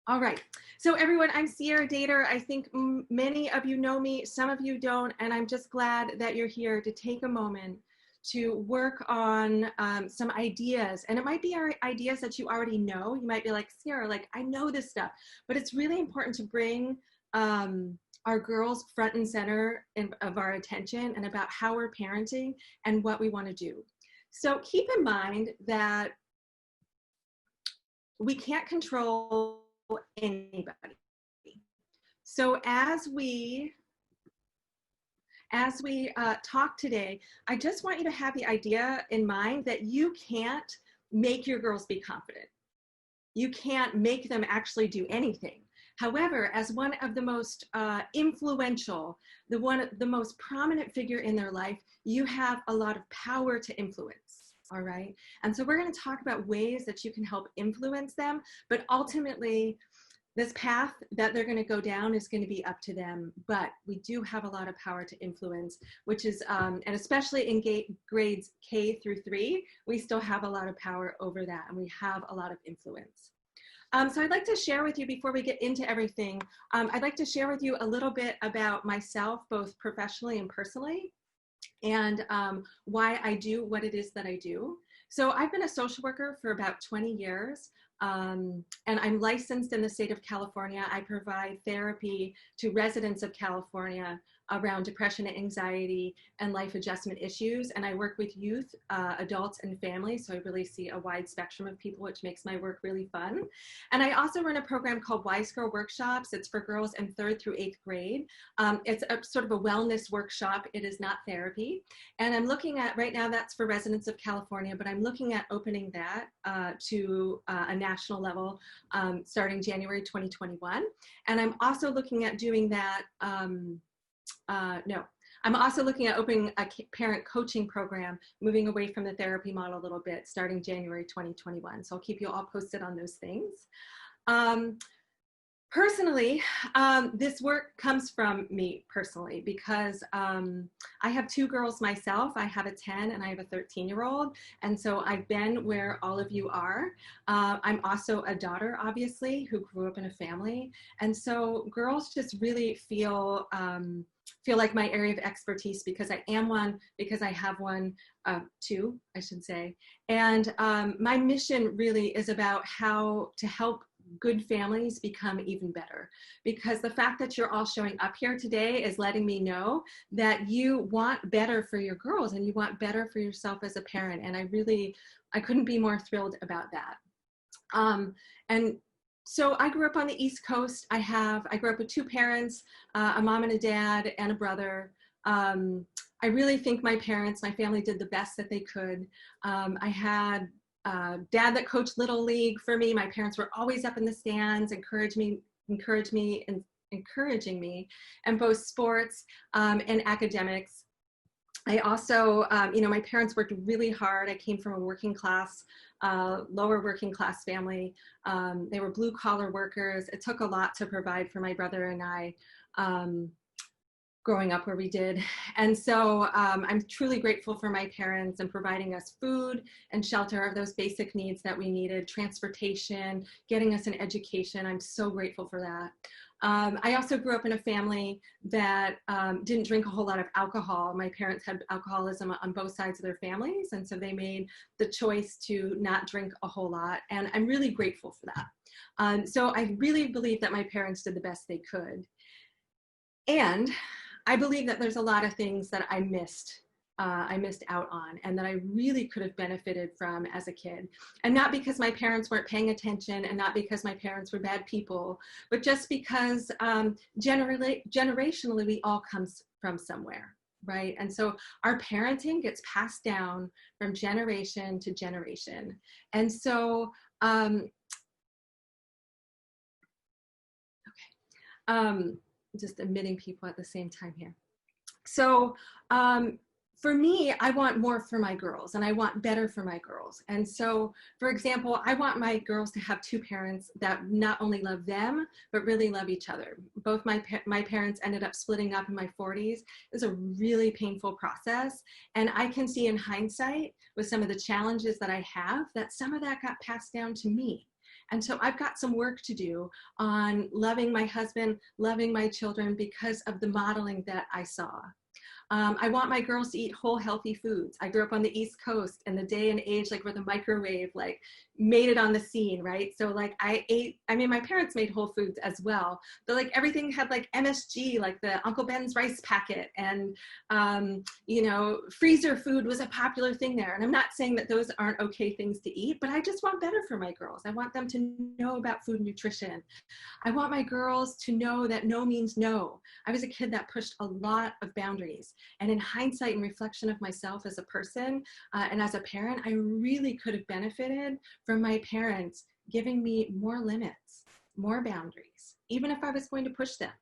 All right. So everyone, I'm Sierra Dater. I think many of you know me, some of you don't, and I'm just glad that you're here to take a moment to work on some ideas. And it might be ideas that you already know. You might be like, Sierra, like, I know this stuff, but it's really important to bring our girls front and center of our attention and about how we're parenting and what we want to do. So keep in mind that we can't control anybody. So as we talk today, I just want you to have the idea in mind that you can't make your girls be confident. You can't make them actually do anything. However, as one of the most influential, the most prominent figure in their life, you have a lot of power to influence. All right. And so we're going to talk about ways that you can help influence them, but ultimately this path that they're going to go down is going to be up to them. But we do have a lot of power to influence, which is, and especially in grades K through 3, we still have a lot of power over that, and we have a lot of influence. So I'd like to share with you, before we get into everything, I'd like to share with you a little bit about myself, both professionally and personally, and why I do what it is that I do. So I've been a social worker for about 20 years, and I'm licensed in the state of California. I provide therapy to residents of California around depression and anxiety and life adjustment issues. And I work with youth, adults, and families. So I really see a wide spectrum of people, which makes my work really fun. And I also run a program called Wise Girl Workshops. It's for girls in 3rd through 8th grade. It's a sort of a wellness workshop. It is not therapy. And I'm looking at, right now that's for residents of California, but I'm looking at opening that to a national level starting January 2021. And I'm also looking at doing that, I'm also looking at opening a parent coaching program, moving away from the therapy model a little bit, starting January 2021. So I'll keep you all posted on those things. Personally, this work comes from me personally because I have 2 girls myself. I have a 10 and I have a 13-year-old. And so I've been where all of you are. I'm also a daughter, obviously, who grew up in a family. And so girls just really feel like my area of expertise because I am one, because I have one, 2, I should say. And my mission really is about how to help good families become even better, because the fact that you're all showing up here today is letting me know that you want better for your girls and you want better for yourself as a parent. And I couldn't be more thrilled about that. And so I grew up on the East Coast. I grew up with 2 parents, a mom and a dad and a brother. I really think my family did the best that they could. I had dad that coached Little League for me. My parents were always up in the stands, encouraging me in both sports and academics. I also, my parents worked really hard. I came from a working class, lower working class family. They were blue collar workers. It took a lot to provide for my brother and I growing up where we did. And so I'm truly grateful for my parents and providing us food and shelter, those basic needs that we needed, transportation, getting us an education. I'm so grateful for that. I also grew up in a family that didn't drink a whole lot of alcohol. My parents had alcoholism on both sides of their families, and so they made the choice to not drink a whole lot, and I'm really grateful for that. So I really believe that my parents did the best they could. And I believe that there's a lot of things that I missed out on and that I really could have benefited from as a kid. And not because my parents weren't paying attention and not because my parents were bad people, but just because generationally we all come from somewhere, right? And so our parenting gets passed down from generation to generation. And so, just admitting people at the same time here. So for me, I want more for my girls and I want better for my girls. And so, for example, I want my girls to have 2 parents that not only love them, but really love each other. Both my parents ended up splitting up in my 40s. It was a really painful process. And I can see in hindsight with some of the challenges that I have, that some of that got passed down to me. And so I've got some work to do on loving my husband, loving my children because of the modeling that I saw. I want my girls to eat whole, healthy foods. I grew up on the East Coast in the day and age, like where the microwave, like made it on the scene, right? So like my parents made whole foods as well, but like everything had like MSG, like the Uncle Ben's rice packet, and, you know, freezer food was a popular thing there. And I'm not saying that those aren't okay things to eat, but I just want better for my girls. I want them to know about food nutrition. I want my girls to know that no means no. I was a kid that pushed a lot of boundaries. And in hindsight and reflection of myself as a person and as a parent, I really could have benefited from my parents giving me more limits, more boundaries, even if I was going to push them.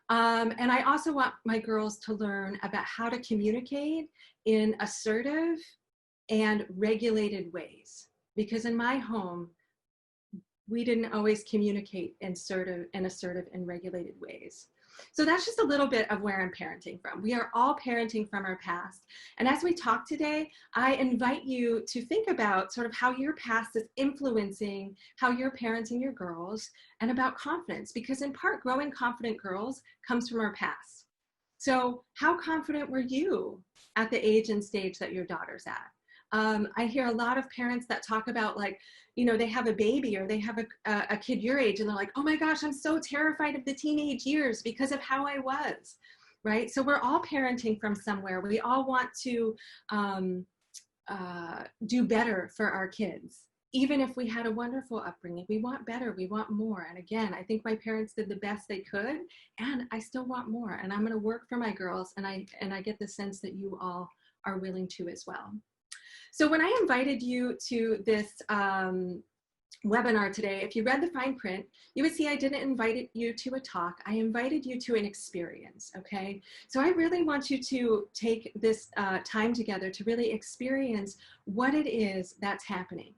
And I also want my girls to learn about how to communicate in assertive and regulated ways. Because in my home, we didn't always communicate in assertive and regulated ways. So that's just a little bit of where I'm parenting from. We are all parenting from our past. And as we talk today, I invite you to think about sort of how your past is influencing how you're parenting your girls, and about confidence, because in part, growing confident girls comes from our past. So how confident were you at the age and stage that your daughter's at? I hear a lot of parents that talk about, like, you know, they have a baby or they have a kid your age and they're like, oh my gosh, I'm so terrified of the teenage years because of how I was, right? So we're all parenting from somewhere. We all want to do better for our kids. Even if we had a wonderful upbringing, we want better, we want more. And again, I think my parents did the best they could, and I still want more. And I'm gonna work for my girls, and I get the sense that you all are willing to as well. So when I invited you to this webinar today, if you read the fine print, you would see I didn't invite you to a talk. I invited you to an experience, okay? So I really want you to take this time together to really experience what it is that's happening.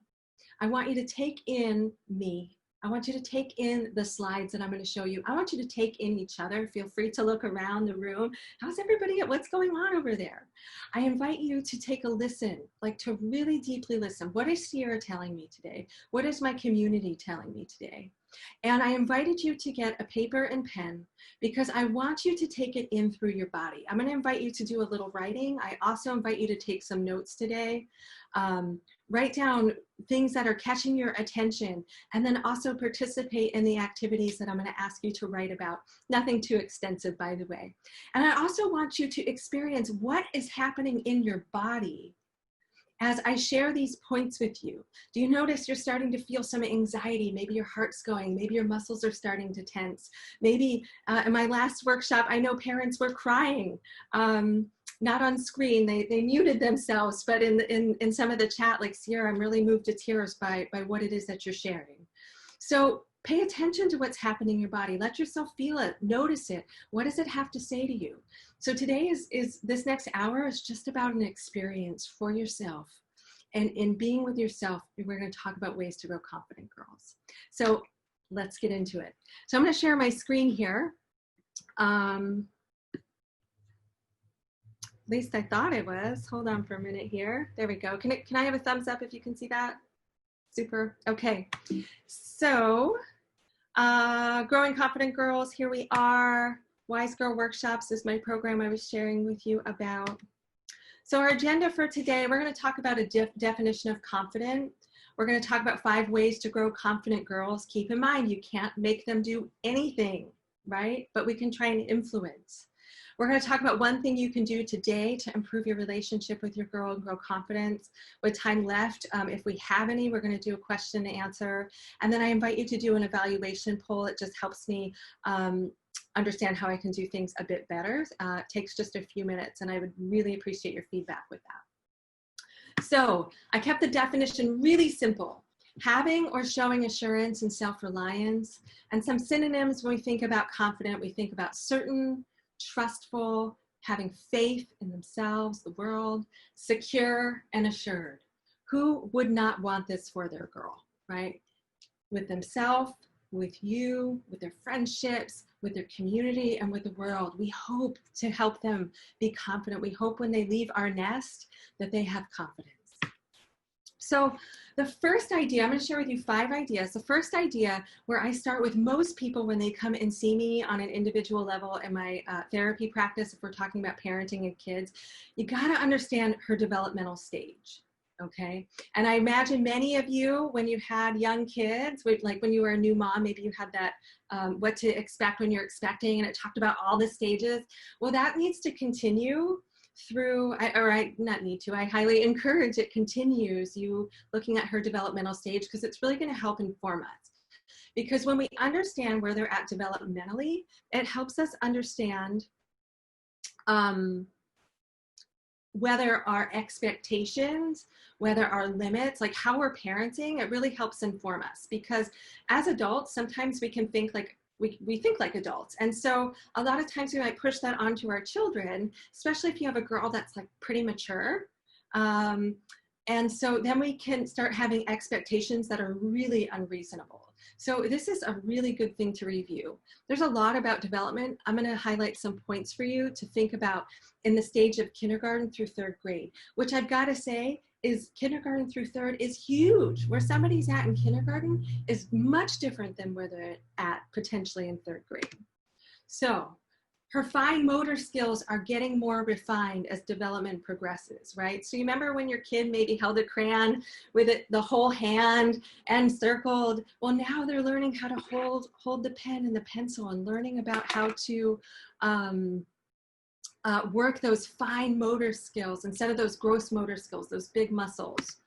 I want you to take in me. I want you to take in the slides that I'm going to show you. I want you to take in each other. Feel free to look around the room. How's everybody? What's going on over there? I invite you to take a listen, like to really deeply listen. What is Sierra telling me today? What is my community telling me today? And I invited you to get a paper and pen because I want you to take it in through your body. I'm going to invite you to do a little writing. I also invite you to take some notes today. Write down things that are catching your attention, and then also participate in the activities that I'm going to ask you to write about. Nothing too extensive, by the way. And I also want you to experience what is happening in your body as I share these points with you. Do you notice you're starting to feel some anxiety? Maybe your heart's going, maybe your muscles are starting to tense. Maybe in my last workshop, I know parents were crying. Not on screen, they muted themselves, but in some of the chat, like, Sierra, I'm really moved to tears by what it is that you're sharing. So pay attention to what's happening in your body. Let yourself feel it, notice it. What does it have to say to you? So today is this next hour is just about an experience for yourself. And in being with yourself, we're going to talk about ways to grow confident girls. So let's get into it. So I'm going to share my screen here. At least I thought it was. Hold on for a minute here. There we go. Can I have a thumbs up if you can see that? Super. Okay. So Growing Confident Girls, here we are. Wise Girl Workshops is my program I was sharing with you about. So our agenda for today, we're going to talk about a definition of confident. We're going to talk about 5 ways to grow confident girls. Keep in mind, you can't make them do anything, right? But we can try and influence. We're going to talk about one thing you can do today to improve your relationship with your girl and grow confidence. With time left, if we have any, we're going to do a question and answer. And then I invite you to do an evaluation poll. It just helps me understand how I can do things a bit better. It takes just a few minutes, and I would really appreciate your feedback with that. So I kept the definition really simple. Having or showing assurance and self-reliance. And some synonyms when we think about confident, we think about certain, trustful, having faith in themselves, the world, secure, and assured. Who would not want this for their girl, right? With themselves, with you, with their friendships, with their community, and with the world. We hope to help them be confident. We hope when they leave our nest that they have confidence. So the first idea, I'm going to share with you 5 ideas. The first idea, where I start with most people when they come and see me on an individual level in my therapy practice, if we're talking about parenting and kids, you got to understand her developmental stage. Okay. And I imagine many of you, when you had young kids, like when you were a new mom, maybe you had that what to expect when you're expecting, and it talked about all the stages. Well, that needs to continue through, I highly encourage it continues, you looking at her developmental stage, because it's really going to help inform us. Because when we understand where they're at developmentally, it helps us understand whether our expectations, whether our limits, like how we're parenting, it really helps inform us. Because as adults, sometimes we can think like, we think like adults. And so a lot of times we might push that onto our children, especially if you have a girl that's like pretty mature. And so then we can start having expectations that are really unreasonable. So this is a really good thing to review. There's a lot about development. I'm going to highlight some points for you to think about in the stage of kindergarten through 3rd grade, which I've got to say is kindergarten through 3rd is huge. Where somebody's at in kindergarten is much different than where they're at potentially in 3rd grade. So her fine motor skills are getting more refined as development progresses, right? So you remember when your kid maybe held a crayon with it, the whole hand and circled? Well, now they're learning how to hold the pen and the pencil, and learning about how to work those fine motor skills instead of those gross motor skills, those big muscles.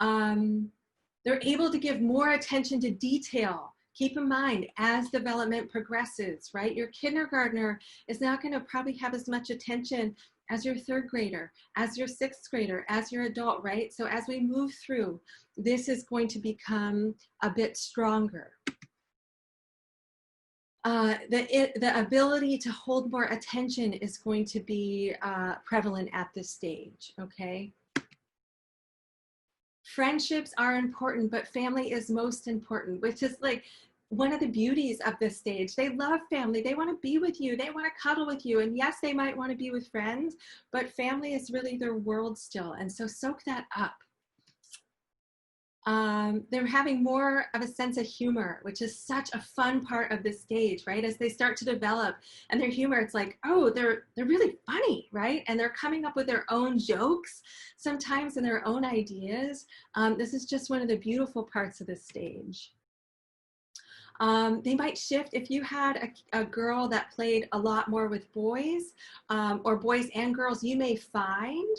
They're able to give more attention to detail. Keep in mind, as development progresses, right? Your kindergartner is not going to probably have as much attention as your 3rd grader, as your 6th grader, as your adult, right? So as we move through, this is going to become a bit stronger. The ability to hold more attention is going to be prevalent at this stage, okay? Friendships are important, but family is most important, which is like one of the beauties of this stage. They love family. They want to be with you. They want to cuddle with you. And yes, they might want to be with friends, but family is really their world still. And so soak that up. They're having more of a sense of humor, which is such a fun part of this stage, right? As they start to develop, and their humor, it's like, oh, they're really funny, right? And they're coming up with their own jokes sometimes and their own ideas. This is just one of the beautiful parts of this stage. They might shift. If you had a girl that played a lot more with boys, or boys and girls, you may find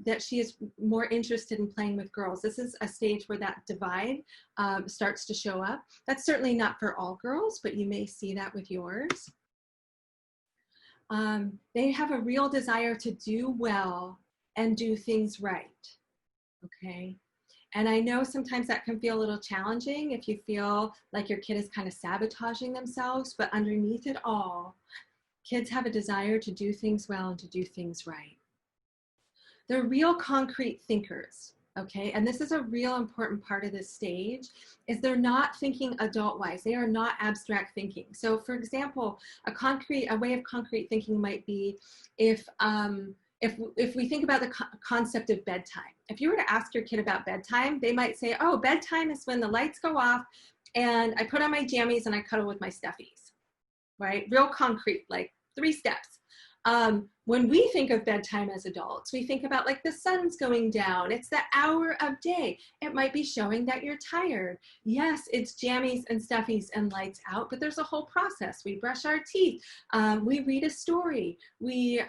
that she is more interested in playing with girls. This is a stage where that divide starts to show up. That's certainly not for all girls, but you may see that with yours. They have a real desire to do well and do things right, okay? And I know sometimes that can feel a little challenging if you feel like your kid is kind of sabotaging themselves, but underneath it all, kids have a desire to do things well and to do things right. They're real concrete thinkers, okay? And this is a real important part of this stage, is they're not thinking adult-wise. They are not abstract thinking. So for example, a way of concrete thinking might be if we think about the concept of bedtime. If you were to ask your kid about bedtime, they might say, oh, bedtime is when the lights go off and I put on my jammies and I cuddle with my stuffies, right? Real concrete, like 3 steps. When we think of bedtime as adults, we think about like the sun's going down. It's the hour of day. It might be showing that you're tired. Yes, it's jammies and stuffies and lights out, but there's a whole process. We brush our teeth. We read a story. We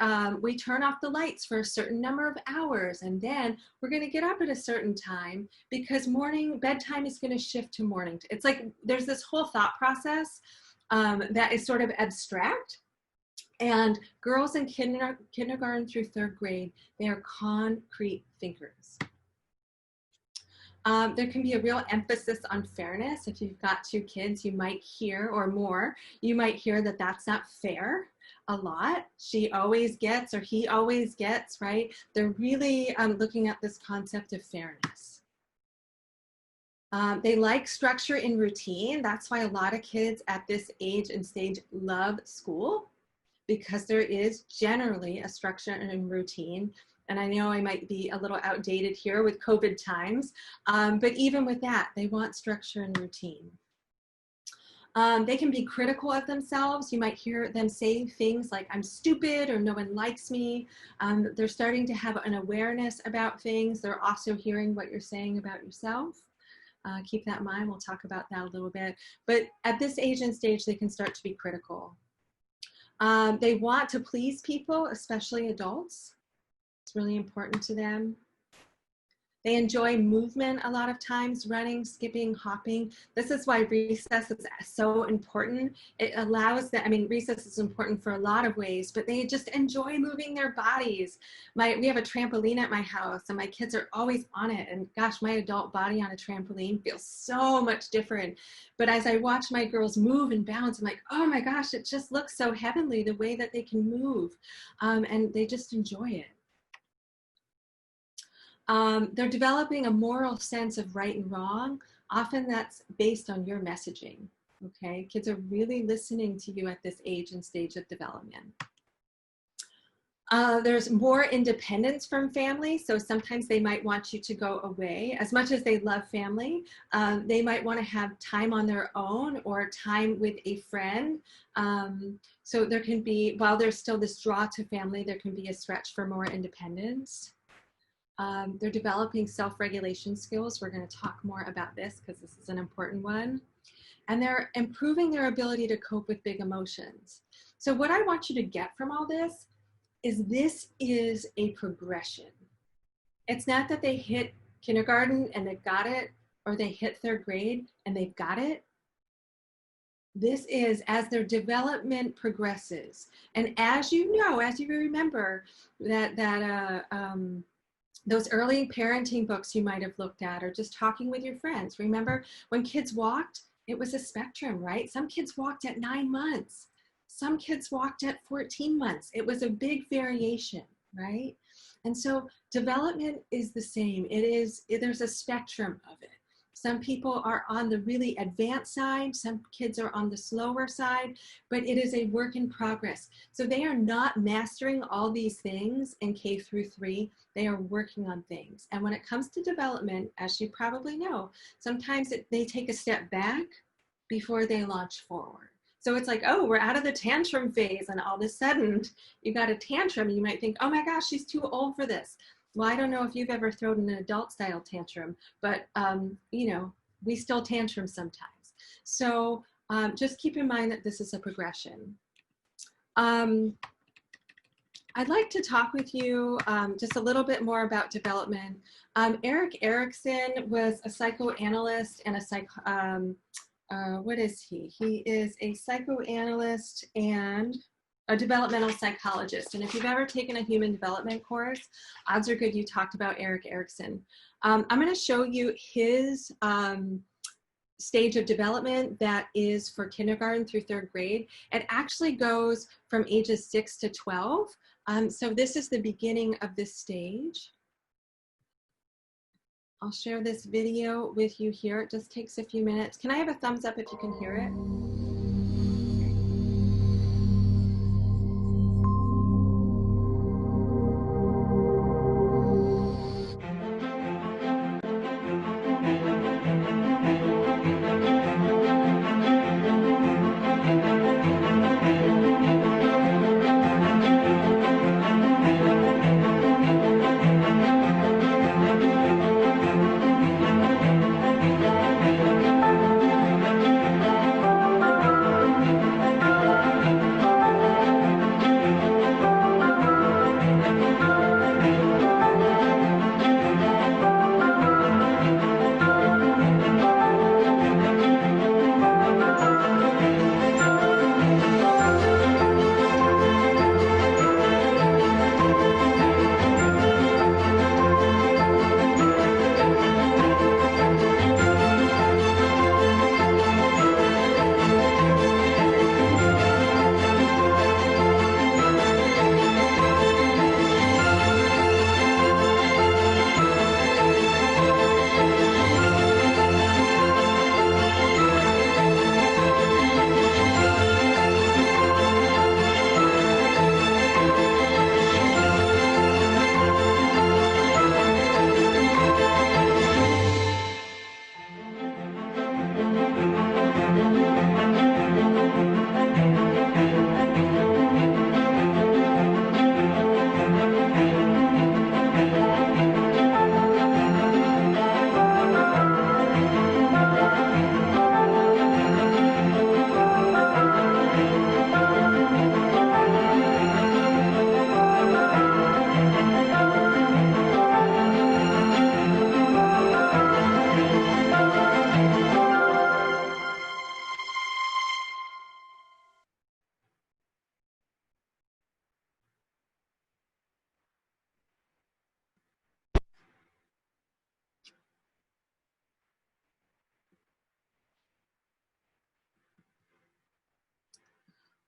turn off the lights for a certain number of hours, and then we're going to get up at a certain time because bedtime is going to shift to morning. It's like there's this whole thought process that is sort of abstract. And girls in kindergarten through 3rd grade, they are concrete thinkers. There can be a real emphasis on fairness. If you've got 2 kids, you might hear, or more, you might hear that that's not fair a lot. She always gets, or he always gets, right? They're really looking at this concept of fairness. They like structure and routine. That's why a lot of kids at this age and stage love school, because there is generally a structure and routine And I know I might be a little outdated here with COVID times, but even with that, they want structure and routine. They can be critical of themselves. You might hear them say things like, I'm stupid, or no one likes me. They're starting to have an awareness about things. They're also hearing what you're saying about yourself. Keep that in mind. We'll talk about that a little bit. But at this age and stage, they can start to be critical. They want to please people, especially adults. It's really important to them. They enjoy movement a lot of times, running, skipping, hopping. This is why recess is so important. It allows them, I mean, recess is important for a lot of ways, but they just enjoy moving their bodies. We have a trampoline at my house, and my kids are always on it. And gosh, my adult body on a trampoline feels so much different. But as I watch my girls move and bounce, I'm like, oh my gosh, it just looks so heavenly the way that they can move. And they just enjoy it. They're developing a moral sense of right and wrong. Often that's based on your messaging, okay? Kids are really listening to you at this age and stage of development. There's more independence from family, so sometimes they might want you to go away. As much as they love family, they might want to have time on their own or time with a friend. So there can be, while there's still this draw to family, there can be a stretch for more independence. They're developing self-regulation skills. We're going to talk more about this because this is an important one. And they're improving their ability to cope with big emotions. So what I want you to get from all this is a progression. It's not that they hit kindergarten and they've got it, or they hit third grade and they've got it. This is as their development progresses. And as you know, as you remember those early parenting books you might have looked at, or just talking with your friends. Remember when kids walked, it was a spectrum, right? Some kids walked at 9 months. Some kids walked at 14 months. It was a big variation, right? And so development is the same. There's a spectrum of it. Some people are on the really advanced side. Some kids are on the slower side, but it is a work in progress. So they are not mastering all these things in K through 3. They are working on things. And when it comes to development, as you probably know, sometimes they take a step back before they launch forward. So it's like, oh, we're out of the tantrum phase, and all of a sudden you got a tantrum. You might think, oh my gosh, she's too old for this. Well, I don't know if you've ever thrown an adult style tantrum, but you know, we still tantrum sometimes. So just keep in mind that this is a progression. I'd like to talk with you just a little bit more about development. Erik Erikson was a psychoanalyst and what is he? He is a psychoanalyst and a developmental psychologist. And if you've ever taken a human development course, odds are good you talked about Erik Erikson. I'm going to show you his stage of development that is for kindergarten through third grade. It actually goes from ages 6 to 12. So this is the beginning of this stage. I'll share this video with you here. It just takes a few minutes. Can I have a thumbs up if you can hear it?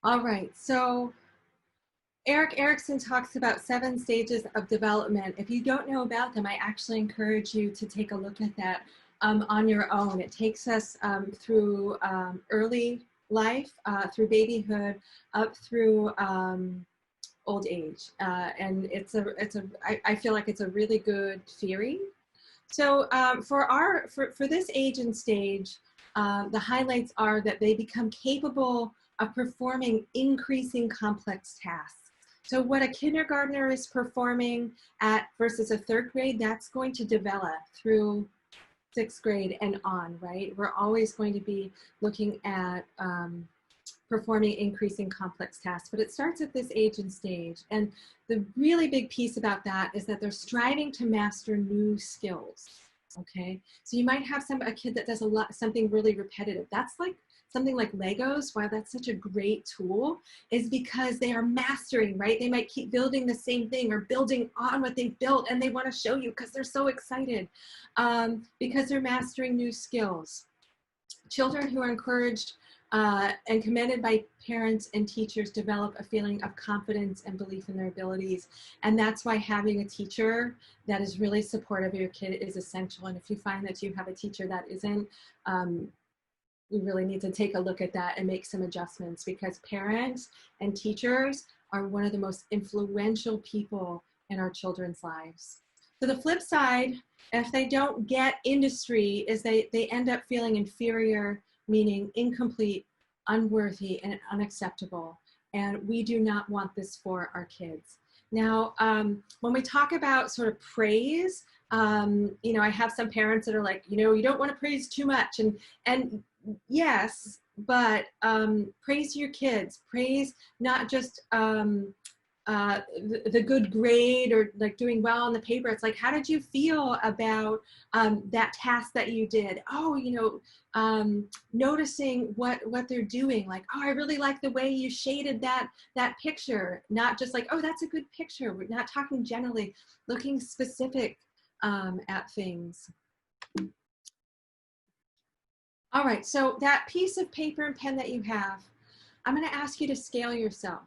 All right, so Eric Erickson talks about 7 stages of development. If you don't know about them, I actually encourage you to take a look at that on your own. It takes us through early life, through babyhood, up through old age. And I feel like it's a really good theory. So for this age and stage, the highlights are that they become capable of performing increasing complex tasks. So what a kindergartner is performing at versus a 3rd grade, that's going to develop through 6th grade and on, right? We're always going to be looking at performing increasing complex tasks, but it starts at this age and stage. And the really big piece about that is that they're striving to master new skills, okay? So you might have a kid that does something really repetitive. That's like something like Legos, why that's such a great tool, is because they are mastering, right? They might keep building the same thing or building on what they've built, and they want to show you because they're so excited, because they're mastering new skills. Children who are encouraged and commended by parents and teachers develop a feeling of confidence and belief in their abilities. And that's why having a teacher that is really supportive of your kid is essential. And if you find that you have a teacher that isn't, we really need to take a look at that and make some adjustments, because parents and teachers are one of the most influential people in our children's lives. So the flip side, if they don't get industry, is they end up feeling inferior, meaning incomplete, unworthy, and unacceptable. And we do not want this for our kids. Now, when we talk about sort of praise, you know, I have some parents that are like, you know, you don't want to praise too much. And yes, but praise your kids. Praise not just the good grade or like doing well on the paper. It's like, how did you feel about that task that you did? Oh, you know, noticing what they're doing. Like, oh, I really like the way you shaded that picture. Not just like, oh, that's a good picture. We're not talking generally, looking specific at things. All right, so that piece of paper and pen that you have, I'm going to ask you to scale yourself.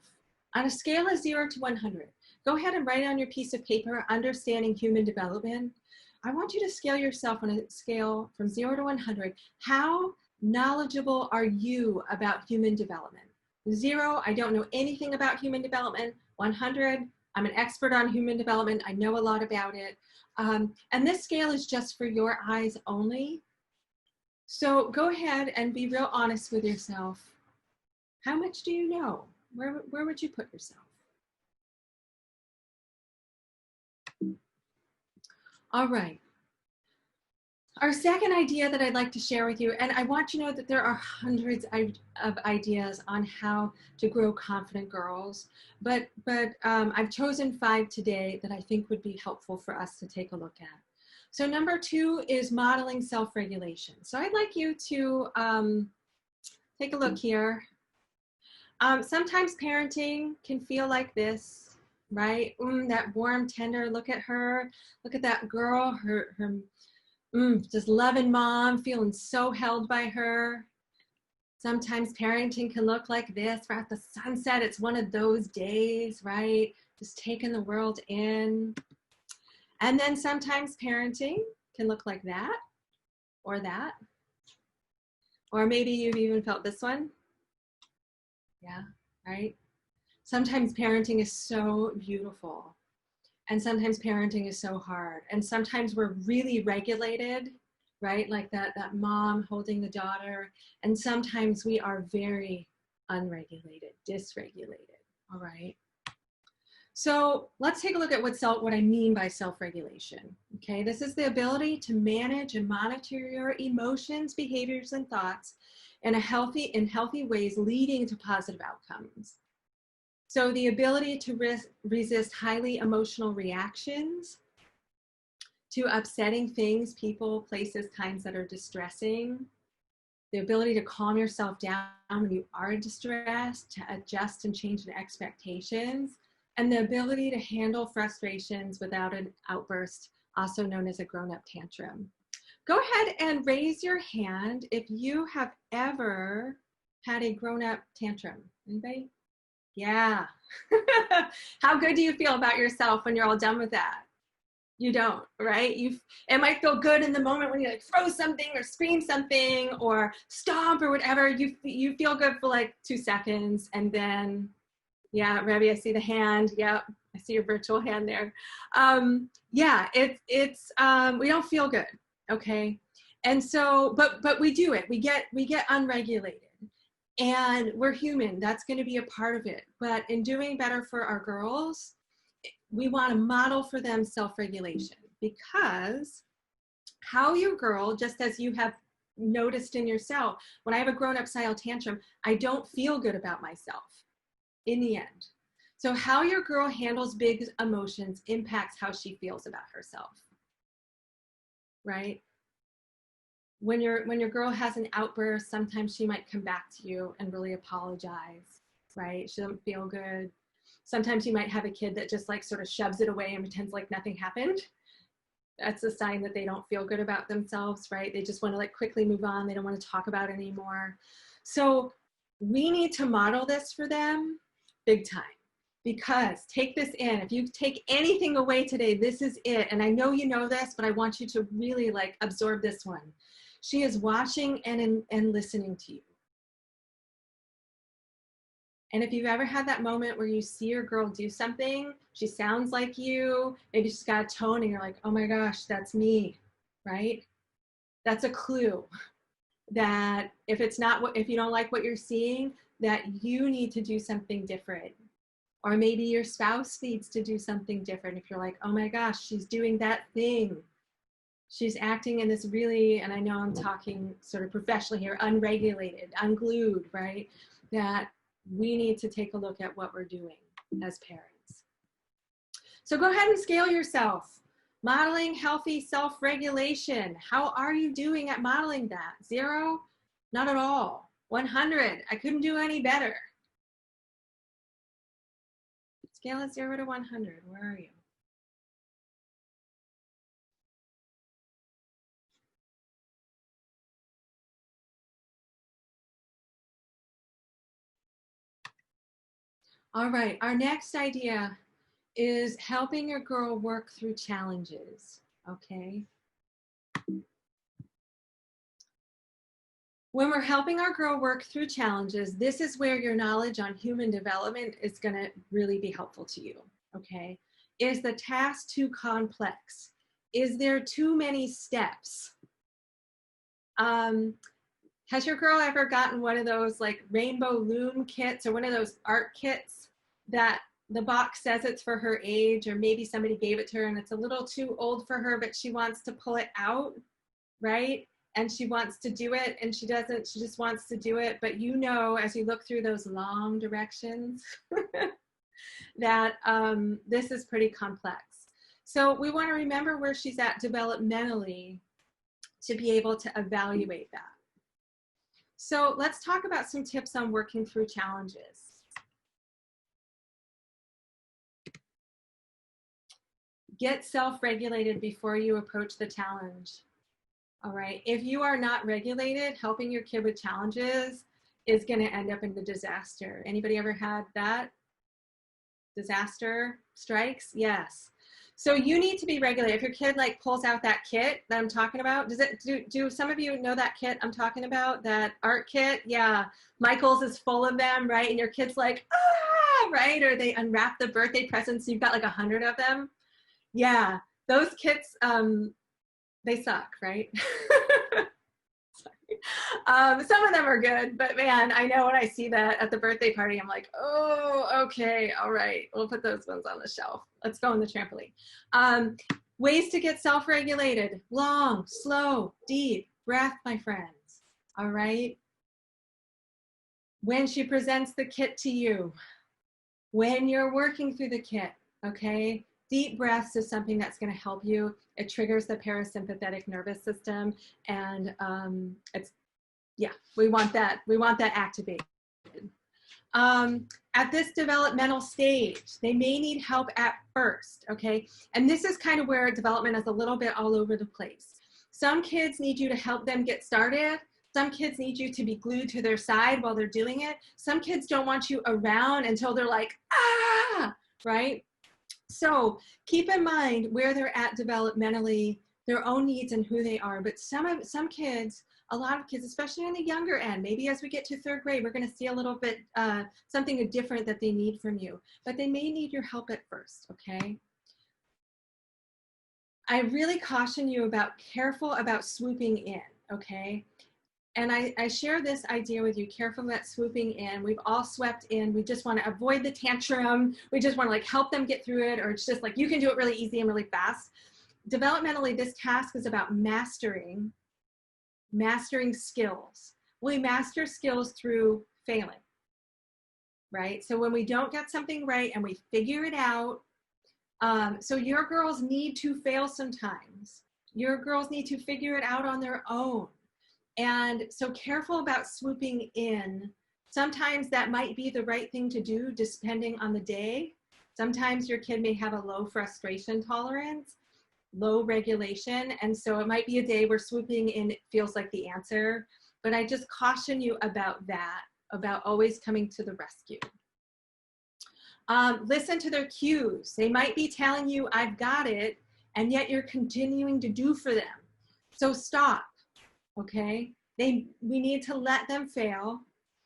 On a scale of 0 to 100, go ahead and write on your piece of paper, understanding human development. I want you to scale yourself on a scale from 0 to 100. How knowledgeable are you about human development? 0, I don't know anything about human development. 100, I'm an expert on human development. I know a lot about it. And this scale is just for your eyes only. So go ahead and be real honest with yourself. How much do you know? Where would you put yourself? All right. Our second idea that I'd like to share with you, and I want you to know that there are hundreds of ideas on how to grow confident girls, but I've chosen 5 today that I think would be helpful for us to take a look at. So number 2 is modeling self-regulation. So I'd like you to take a look here. Sometimes parenting can feel like this, right? That warm, tender, look at her, look at that girl, her just loving mom, feeling so held by her. Sometimes parenting can look like this, right at the sunset. It's one of those days, right? Just taking the world in. And then sometimes parenting can look like that, or that. Or maybe you've even felt this one. Yeah, right? Sometimes parenting is so beautiful. And sometimes parenting is so hard. And sometimes we're really regulated, right? Like that mom holding the daughter. And sometimes we are very unregulated, dysregulated, all right? So let's take a look at what I mean by self-regulation, okay? This is the ability to manage and monitor your emotions, behaviors, and thoughts in healthy ways, leading to positive outcomes. So the ability to resist highly emotional reactions to upsetting things, people, places, times that are distressing. The ability to calm yourself down when you are distressed, to adjust and change the expectations, and the ability to handle frustrations without an outburst, also known as a grown-up tantrum. Go ahead and raise your hand if you have ever had a grown-up tantrum? Anybody? Yeah. How good do you feel about yourself when you're all done with that? You don't, right? It might feel good in the moment when you like throw something or scream something or stomp or whatever. You feel good for like 2 seconds, and then, yeah, Rebby, I see the hand. Yep, I see your virtual hand there. Yeah, we don't feel good, okay? And so, but we do it. We get unregulated, and we're human. That's going to be a part of it. But in doing better for our girls, we want to model for them self-regulation, because how your girl, just as you have noticed in yourself, when I have a grown-up style tantrum, I don't feel good about myself in the end. So how your girl handles big emotions impacts how she feels about herself, right? When your girl has an outburst, sometimes she might come back to you and really apologize, right? She doesn't feel good. Sometimes you might have a kid that just like sort of shoves it away and pretends like nothing happened. That's a sign that they don't feel good about themselves, right? They just want to like quickly move on. They don't want to talk about it anymore. So we need to model this for them big time, because take this in. If you take anything away today, this is it. And I know you know this, but I want you to really like absorb this one. She is watching and listening to you. And if you've ever had that moment where you see your girl do something, she sounds like you, maybe she's got a tone and you're like, oh my gosh, that's me, right? That's a clue that if you don't like what you're seeing, that you need to do something different. Or maybe your spouse needs to do something different. If you're like, oh my gosh, she's doing that thing. She's acting in this really, and I know I'm talking sort of professionally here, unregulated, unglued, right? That we need to take a look at what we're doing as parents. So go ahead and scale yourself. Modeling healthy self-regulation. How are you doing at modeling that? 0? Not at all. 100. I couldn't do any better. Scale of 0 to 100. Where are you? All right, our next idea is helping your girl work through challenges, okay? When we're helping our girl work through challenges, this is where your knowledge on human development is gonna really be helpful to you, okay? Is the task too complex? Is there too many steps? Has your girl ever gotten one of those like rainbow loom kits or one of those art kits that the box says it's for her age, or maybe somebody gave it to her and it's a little too old for her, but she wants to pull it out, right? And she wants to do it and she doesn't, she just wants to do it. But you know, as you look through those long directions, that this is pretty complex. So we want to remember where she's at developmentally to be able to evaluate that. So let's talk about some tips on working through challenges. Get self-regulated before you approach the challenge. All right, if you are not regulated, helping your kid with challenges is going to end up in the disaster. Anybody ever had that? Disaster strikes? Yes. So you need to be regulated. If your kid like pulls out that kit that I'm talking about, do some of you know that kit I'm talking about, that art kit? Yeah, Michael's is full of them, right? And your kid's like, ah, right? Or they unwrap the birthday presents, you've got like 100 of them. Yeah, those kits, they suck, right? Some of them are good, but man, I know when I see that at the birthday party, I'm like, oh, okay, all right, we'll put those ones on the shelf. Let's go on the trampoline. Ways to get self-regulated: long, slow, deep breath, my friends. All right. When she presents the kit to you, when you're working through the kit, okay, deep breaths is something that's going to help you. It triggers the parasympathetic nervous system, and we want that activated. At this developmental stage, they may need help at first, okay? And this is kind of where development is a little bit all over the place. Some kids need you to help them get started. Some kids need you to be glued to their side while they're doing it. Some kids don't want you around until they're like, ah, right? So keep in mind where they're at developmentally, their own needs and who they are. But some kids, a lot of kids, especially on the younger end, maybe as we get to 3rd grade, we're going to see a little bit something different that they need from you. But they may need your help at first, okay? I really caution you careful about swooping in, okay? And I share this idea with you, careful about swooping in. We've all swept in. We just want to avoid the tantrum. We just want to like help them get through it, or it's just like, you can do it really easy and really fast. Developmentally, this task is about mastering skills. We master skills through failing, right? So when we don't get something right and we figure it out, so your girls need to fail sometimes. Your girls need to figure it out on their own. And so careful about swooping in. Sometimes that might be the right thing to do depending on the day. Sometimes your kid may have a low frustration tolerance, low regulation, and so it might be a day where swooping in feels like the answer. But I just caution you about that, about always coming to the rescue. Listen to their cues. They might be telling you, I've got it, and yet you're continuing to do for them. So stop. Okay, we need to let them fail.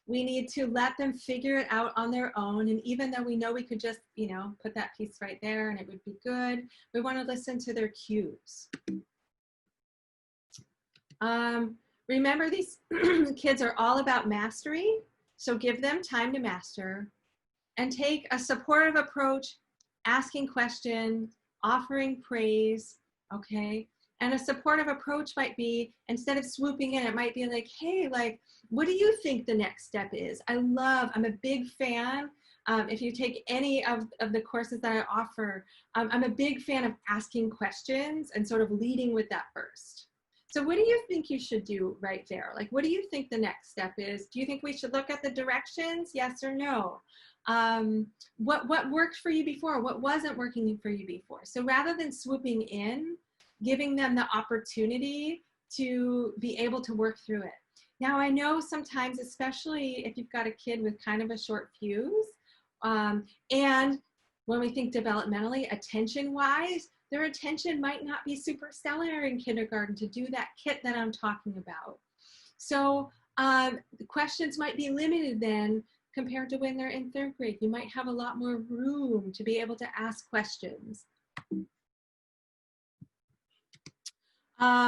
We need to let them figure it out on their own. And even though we know we could just, you know, put that piece right there and it would be good, we want to listen to their cues. Remember, these kids are all about mastery. So give them time to master and take a supportive approach, asking questions, offering praise, okay? And a supportive approach might be, instead of swooping in, it might be like, hey, like, what do you think the next step is? I'm a big fan. If you take any of the courses that I offer, I'm a big fan of asking questions and sort of leading with that first. So what do you think you should do right there? Like, what do you think the next step is? Do you think we should look at the directions? Yes or no? What worked for you before? What wasn't working for you before? So rather than swooping in, giving them the opportunity to be able to work through it. Now, I know sometimes, especially if you've got a kid with kind of a short fuse, and when we think developmentally, attention-wise, their attention might not be super stellar in kindergarten to do that kit that I'm talking about. So the questions might be limited then compared to when they're in 3rd grade. You might have a lot more room to be able to ask questions.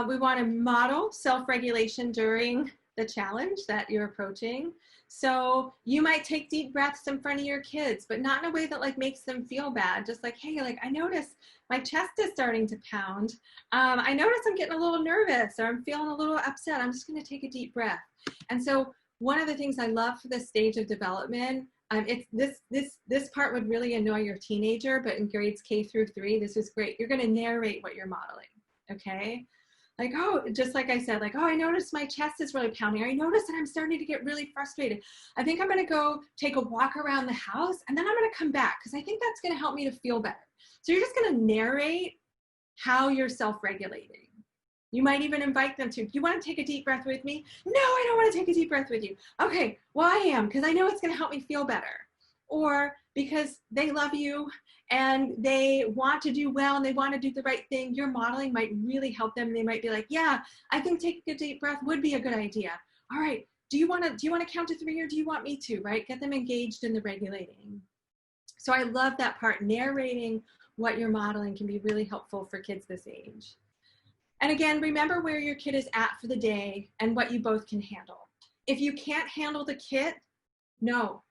We want to model self-regulation during the challenge that you're approaching. So you might take deep breaths in front of your kids, but not in a way that like makes them feel bad. Just like, hey, like I notice my chest is starting to pound. I notice I'm getting a little nervous or I'm feeling a little upset. I'm just going to take a deep breath. And so one of the things I love for this stage of development, this part would really annoy your teenager, but in grades K through 3, this is great. You're going to narrate what you're modeling, okay? Like, oh, just like I said, like, oh, I noticed my chest is really pounding. I noticed that I'm starting to get really frustrated. I think I'm going to go take a walk around the house and then I'm going to come back because I think that's going to help me to feel better. So you're just going to narrate how you're self-regulating. You might even invite them to, do you want to take a deep breath with me? No, I don't want to take a deep breath with you. Okay, well, I am, because I know it's going to help me feel better. Or because they love you and they want to do well and they want to do the right thing, your modeling might really help them. They might be like, yeah, I think taking a deep breath would be a good idea. All right, do you want to count to 3 or do you want me to, right? Get them engaged in the regulating. So I love that part. Narrating what you're modeling can be really helpful for kids this age. And again, remember where your kid is at for the day and what you both can handle. If you can't handle the kit, no.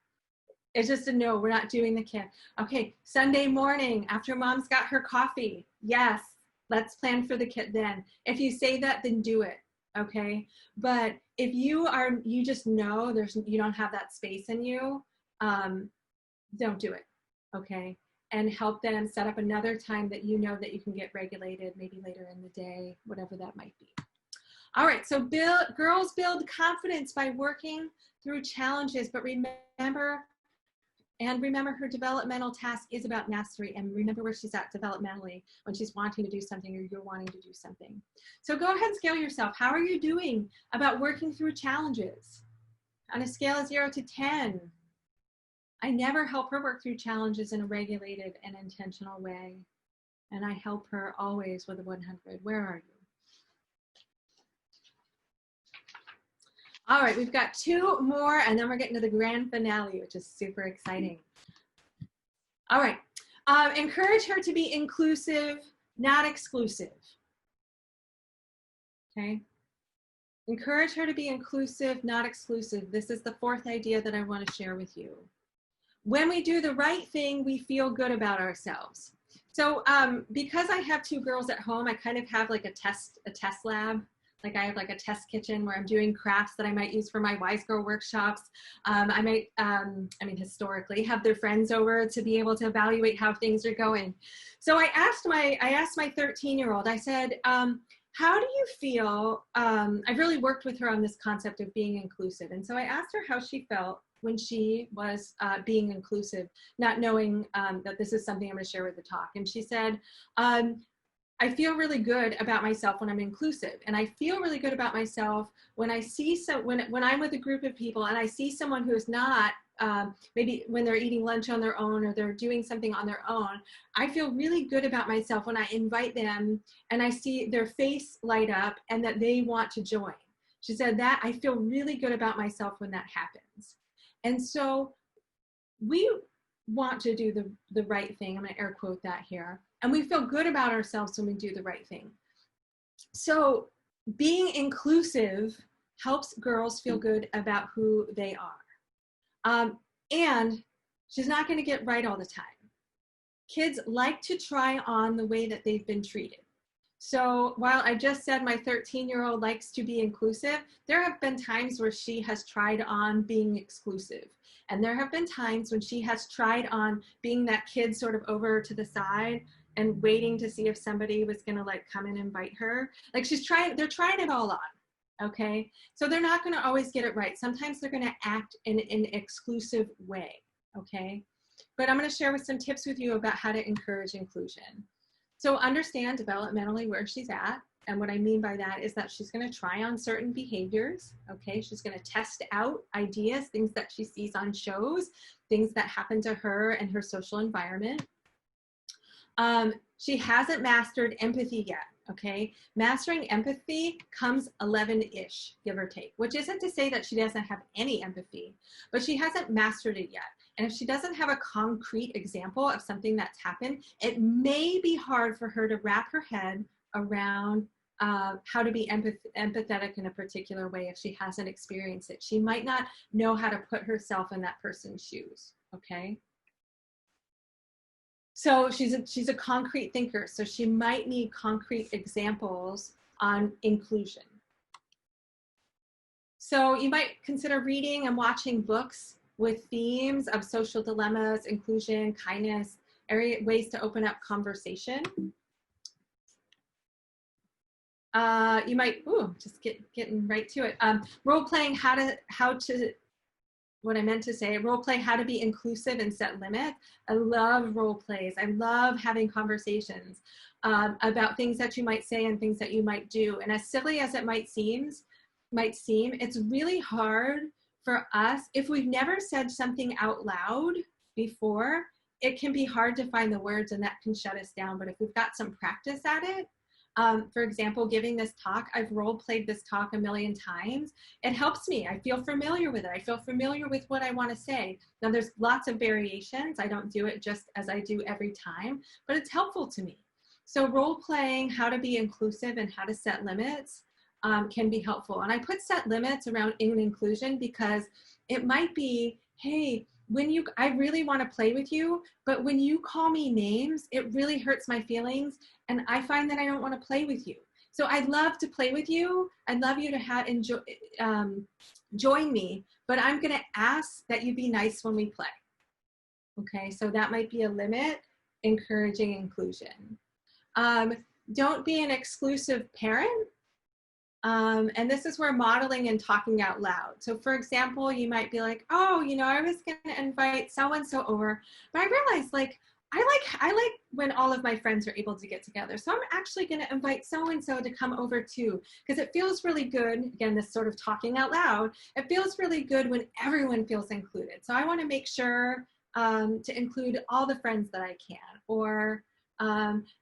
It's just a no, we're not doing the kit. Okay, Sunday morning after mom's got her coffee, yes, let's plan for the kit then. If you say that, then do it, okay? But if you just know you don't have that space in you, don't do it, okay? And help them set up another time that you know that you can get regulated, maybe later in the day, whatever that might be. All right, so girls build confidence by working through challenges, but remember, And remember, her developmental task is about mastery, and remember where she's at developmentally when she's wanting to do something or you're wanting to do something. So go ahead and scale yourself. How are you doing about working through challenges? On a scale of 0 to 10, I never help her work through challenges in a regulated and intentional way. And I help her always with a 100. Where are you? All right, we've got 2 more, and then we're getting to the grand finale, which is super exciting. All right, encourage her to be inclusive, not exclusive. Okay, encourage her to be inclusive, not exclusive. This is the 4th idea that I want to share with you. When we do the right thing, we feel good about ourselves. So because I have 2 girls at home, I kind of have like a test lab. Like I have like a test kitchen where I'm doing crafts that I might use for my Wise Girl workshops. I might, I mean, historically have their friends over to be able to evaluate how things are going. So I asked my 13-year-old, I said, how do you feel? I've really worked with her on this concept of being inclusive. And so I asked her how she felt when she was being inclusive, not knowing that this is something I'm going to share with the talk. And she said, I feel really good about myself when I'm inclusive, and I feel really good about myself when I see when I'm with a group of people and I see someone who's not maybe when they're eating lunch on their own or they're doing something on their own. I feel really good about myself when I invite them and I see their face light up and that they want to join. She said that I feel really good about myself when that happens. And so we want to do the right thing. I'm going to air quote that here. And we feel good about ourselves when we do the right thing. So being inclusive helps girls feel good about who they are. And she's not going to get right all the time. Kids like to try on the way that they've been treated. So while I just said my 13-year-old likes to be inclusive, there have been times where she has tried on being exclusive. And there have been times when she has tried on being that kid sort of over to the side and waiting to see if somebody was gonna like come and invite her. Like they're trying it all on, okay? So they're not gonna always get it right. Sometimes they're gonna act in an exclusive way, okay? But I'm gonna share some tips with you about how to encourage inclusion. So understand developmentally where she's at. And what I mean by that is that she's going to try on certain behaviors, okay? She's going to test out ideas, things that she sees on shows, things that happen to her and her social environment. She hasn't mastered empathy yet, okay? Mastering empathy comes 11-ish, give or take, which isn't to say that she doesn't have any empathy, but she hasn't mastered it yet. And if she doesn't have a concrete example of something that's happened, it may be hard for her to wrap her head around how to be empathetic in a particular way if she hasn't experienced it. She might not know how to put herself in that person's shoes, okay? So she's a concrete thinker, so she might need concrete examples on inclusion. So you might consider reading and watching books with themes of social dilemmas, inclusion, kindness, ways to open up conversation. You might, just getting right to it. Role-playing what I meant to say, role-play how to be inclusive and set limits. I love role plays. I love having conversations about things that you might say and things that you might do. And as silly as it might seem, it's really hard for us, if we've never said something out loud before, it can be hard to find the words and that can shut us down. But if we've got some practice at it, for example, giving this talk, I've role played this talk a million times. It helps me. I feel familiar with it. I feel familiar with what I want to say. Now there's lots of variations. I don't do it just as I do every time, but it's helpful to me. So role playing how to be inclusive and how to set limits can be helpful. And I put set limits around inclusion because it might be, hey, I really want to play with you, but when you call me names, it really hurts my feelings. And I find that I don't want to play with you. So I'd love to play with you. I'd love you to join me, but I'm going to ask that you be nice when we play. Okay, so that might be a limit, encouraging inclusion. Don't be an exclusive parent. And this is where modeling and talking out loud. So for example, you might be like, oh, you know, I was gonna invite so-and-so over, but I realized like, I like when all of my friends are able to get together. So I'm actually gonna invite so-and-so to come over too, because it feels really good. Again, this sort of talking out loud, it feels really good when everyone feels included. So I wanna make sure to include all the friends that I can. Or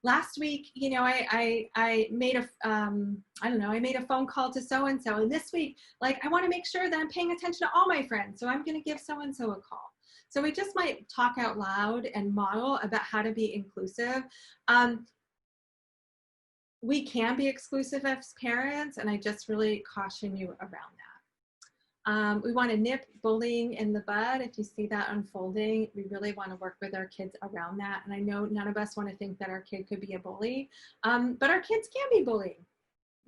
last week, you know, I made a, I don't know, I made a phone call to so-and-so, and this week, like, I want to make sure that I'm paying attention to all my friends, so I'm going to give so-and-so a call. So we just might talk out loud and model about how to be inclusive. We can be exclusive as parents, and I just really caution you around that. We want to nip bullying in the bud. If you see that unfolding, we really want to work with our kids around that. And I know none of us want to think that our kid could be a bully, but our kids can be bullied,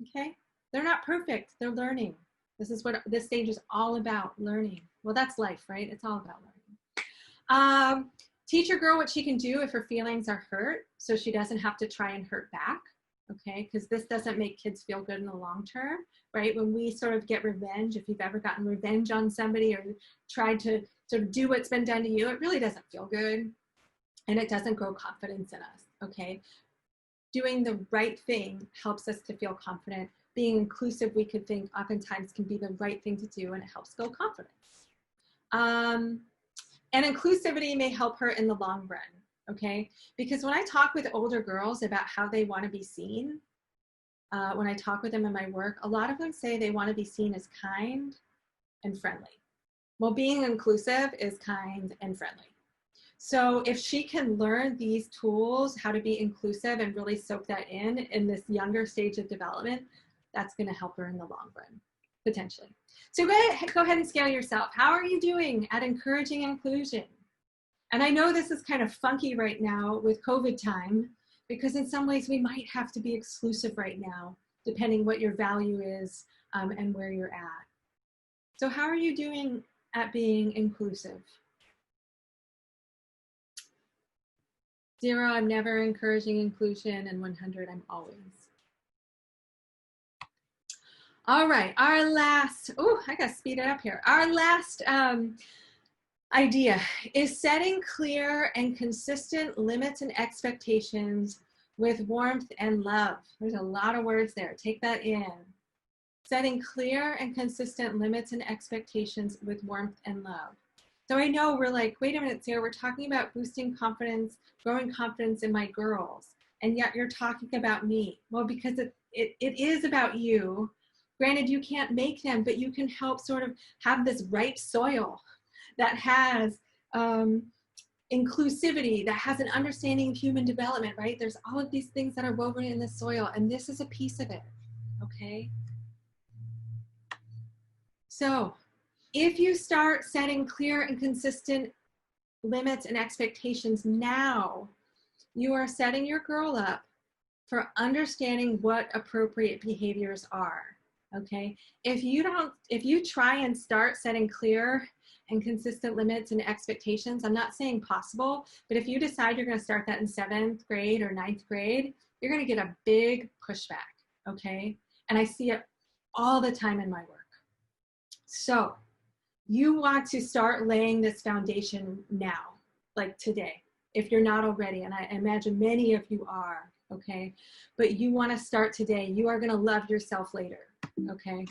okay? They're not perfect, they're learning. This is what this stage is all about, learning. Well, that's life, right? It's all about learning. Teach your girl what she can do if her feelings are hurt, so she doesn't have to try and hurt back. Okay, because this doesn't make kids feel good in the long term, right? When we sort of get revenge, if you've ever gotten revenge on somebody or tried to sort of do what's been done to you, it really doesn't feel good, and it doesn't grow confidence in us, okay? Doing the right thing helps us to feel confident. Being inclusive, we could think oftentimes can be the right thing to do, and it helps build confidence. And inclusivity may help her in the long run. Okay, because when I talk with older girls about how they want to be seen, when I talk with them in my work, a lot of them say they want to be seen as kind and friendly. Well, being inclusive is kind and friendly. So if she can learn these tools, how to be inclusive and really soak that in this younger stage of development, that's going to help her in the long run, potentially. So go ahead and scale yourself. How are you doing at encouraging inclusion? And I know this is kind of funky right now with COVID time, because in some ways we might have to be exclusive right now, depending what your value is and where you're at. So how are you doing at being inclusive? 0, I'm never encouraging inclusion, and 100, I'm always. All right, our last, oh, I gotta speed it up here. Our last idea is setting clear and consistent limits and expectations with warmth and love. There's a lot of words there. Take that in. Setting clear and consistent limits and expectations with warmth and love. So I know we're like, wait a minute, Sarah, we're talking about boosting confidence, growing confidence in my girls, and yet you're talking about me. Well, because it is about you. Granted, you can't make them, but you can help sort of have this ripe soil that has inclusivity, that has an understanding of human development, right? There's all of these things that are woven in the soil, and this is a piece of it, okay? So if you start setting clear and consistent limits and expectations now, you are setting your girl up for understanding what appropriate behaviors are, okay? If you try and start setting clear and consistent limits and expectations, I'm not saying possible, but if you decide you're going to start that in 7th grade or 9th grade, you're going to get a big pushback, okay? And I see it all the time in my work. So you want to start laying this foundation now, like today, if you're not already, and I imagine many of you are, okay? But you want to start today. You are going to love yourself later, okay?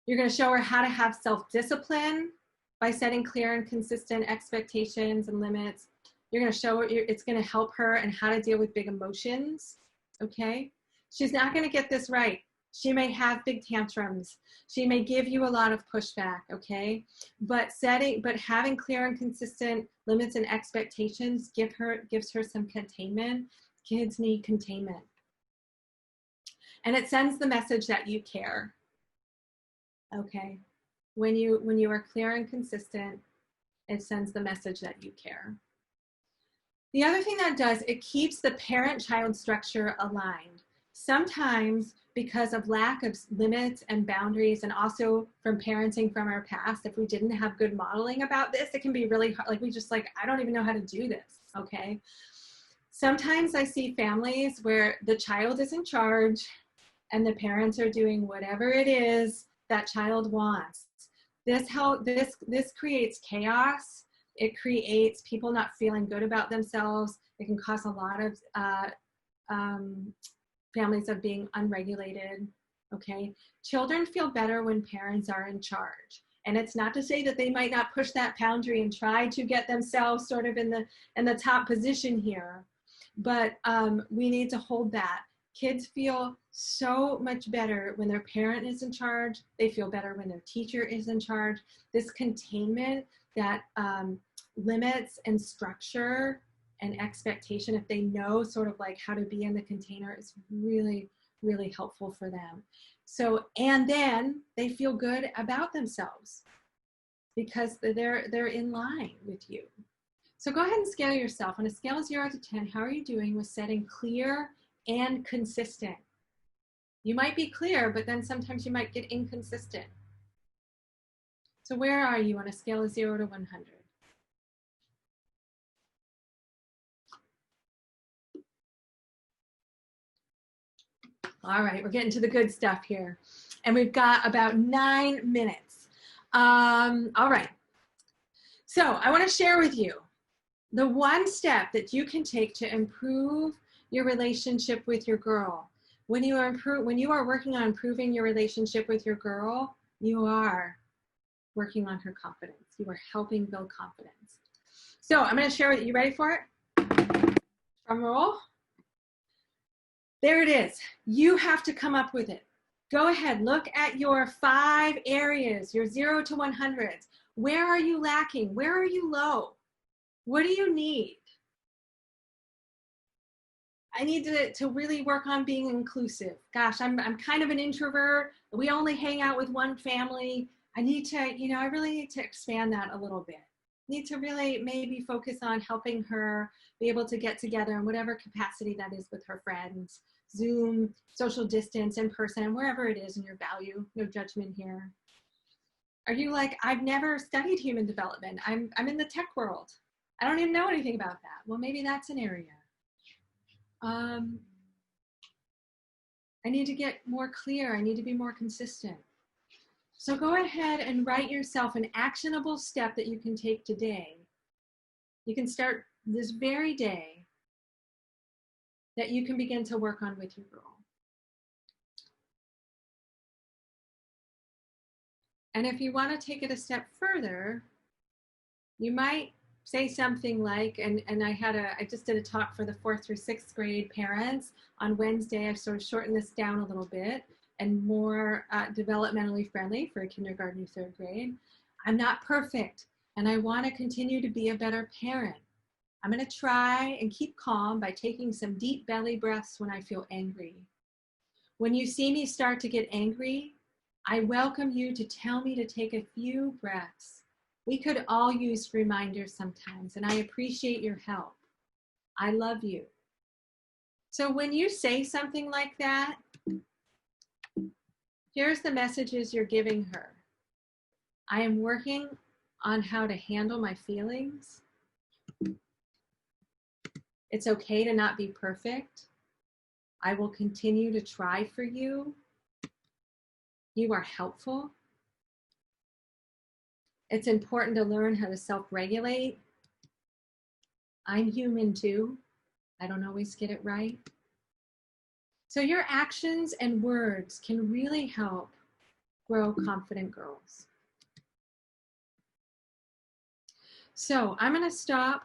You're going to show her how to have self-discipline by setting clear and consistent expectations and limits. You're going to show her, it's going to help her and how to deal with big emotions, okay? She's not going to get this right. She may have big tantrums. She may give you a lot of pushback, okay? But having clear and consistent limits and expectations gives her some containment. Kids need containment. And it sends the message that you care. Okay, when you are clear and consistent, it sends the message that you care. The other thing that does, it keeps the parent-child structure aligned. Sometimes because of lack of limits and boundaries, and also from parenting from our past, if we didn't have good modeling about this, it can be really hard. Like I don't even know how to do this, okay? Sometimes I see families where the child is in charge and the parents are doing whatever it is that child wants. This creates chaos. It creates people not feeling good about themselves. It can cause a lot of families of being unregulated, okay? Children feel better when parents are in charge. And it's not to say that they might not push that boundary and try to get themselves sort of in the top position here, but we need to hold that. Kids feel so much better when their parent is in charge. They feel better when their teacher is in charge. This containment, that limits and structure and expectation, if they know sort of like how to be in the container, is really, really helpful for them. So, and then they feel good about themselves because they're in line with you. So go ahead and scale yourself. On a scale of 0 to 10, how are you doing with setting clear and consistent? You might be clear, but then sometimes you might get inconsistent. So where are you on a scale of 0 to 100? All right, we're getting to the good stuff here. And we've got about 9 minutes. All right. So I want to share with you the one step that you can take to improve your relationship with your girl. When you are working on improving your relationship with your girl, you are working on her confidence. You are helping build confidence. So I'm going to share with you. You ready for it? Drum roll. There it is. You have to come up with it. Go ahead, look at your 5 areas, your 0 to 100s. Where are you lacking? Where are you low? What do you need? I need to really work on being inclusive. Gosh, I'm kind of an introvert. We only hang out with one family. I need to, I really need to expand that a little bit. Need to really maybe focus on helping her be able to get together in whatever capacity that is with her friends. Zoom, social distance, in person, wherever it is in your value, no judgment here. Are you like, I've never studied human development. I'm in the tech world. I don't even know anything about that. Well, maybe that's an area. I need to get more clear. I need to be more consistent. So go ahead and write yourself an actionable step that you can take today. You can start this very day that you can begin to work on with your girl. And if you want to take it a step further, you might say something like, and I just did a talk for the 4th through 6th grade parents on Wednesday. I've sort of shortened this down a little bit and more developmentally friendly for a kindergarten through 3rd grade. I'm not perfect, and I want to continue to be a better parent. I'm going to try and keep calm by taking some deep belly breaths when I feel angry. When you see me start to get angry, I welcome you to tell me to take a few breaths. We could all use reminders sometimes, and I appreciate your help. I love you. So when you say something like that, here's the messages you're giving her. I am working on how to handle my feelings. It's okay to not be perfect. I will continue to try for you. You are helpful. It's important to learn how to self-regulate. I'm human too. I don't always get it right. So your actions and words can really help grow confident girls. So I'm going to stop